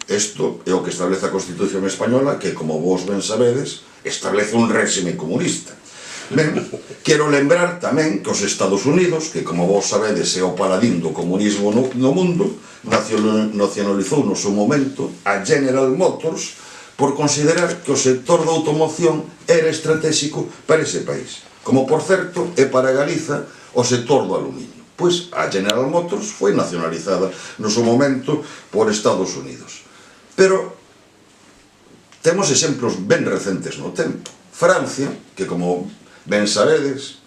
Isto é o que establece a Constitución Española, que, como vos ben sabedes, establece un réxime comunista. Ben, quero lembrar tamén que os Estados Unidos, que, como vos sabedes, é o paladín do comunismo no mundo, nacionalizou no seu momento a General Motors por considerar que o sector da automoción era estratégico para ese país. Como, por certo, é para Galiza o sector do aluminio. Pois a General Motors foi nacionalizada no seu momento por Estados Unidos. Pero temos exemplos ben recentes no tempo. Francia, que como ben sabedes,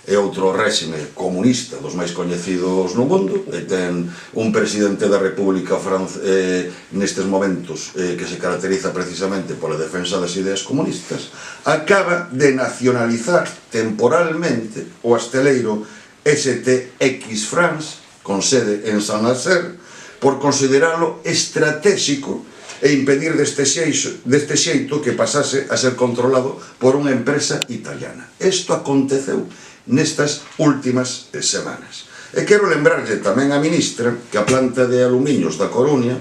é outro réxime comunista dos máis coñecidos no mundo, e ten un presidente da República nestes momentos que se caracteriza precisamente pola defensa das ideas comunistas, acaba de nacionalizar temporalmente o asteleiro STX France, con sede en Saint-Nazaire, por consideralo estratégico e impedir deste xeito que pasase a ser controlado por unha empresa italiana. Isto aconteceu nestas últimas semanas. E quero lembrarlle tamén a ministra que a planta de aluminios da Coruña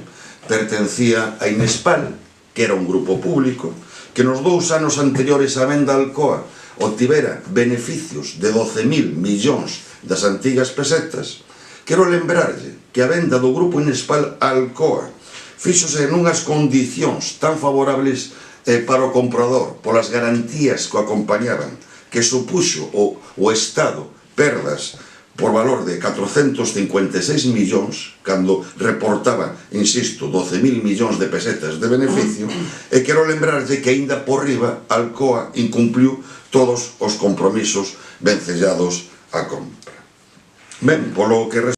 pertencía a Inespal, que era un grupo público, que nos 2 anos anteriores á venda a Alcoa obtivera beneficios de 12.000 millóns das antigas pesetas. Quero lembrarlle que a venda do grupo Inespal a Alcoa fíxose nunhas condicións tan favorables para o comprador, polas garantías que o acompañaban, que supuxo o Estado perdas por valor de 456 millóns, cando reportaba, insisto, 12.000 millóns de pesetas de beneficio, e quero lembrarlle que aínda por riba Alcoa incumpliu todos os compromisos vencellados á compra. Ben, polo que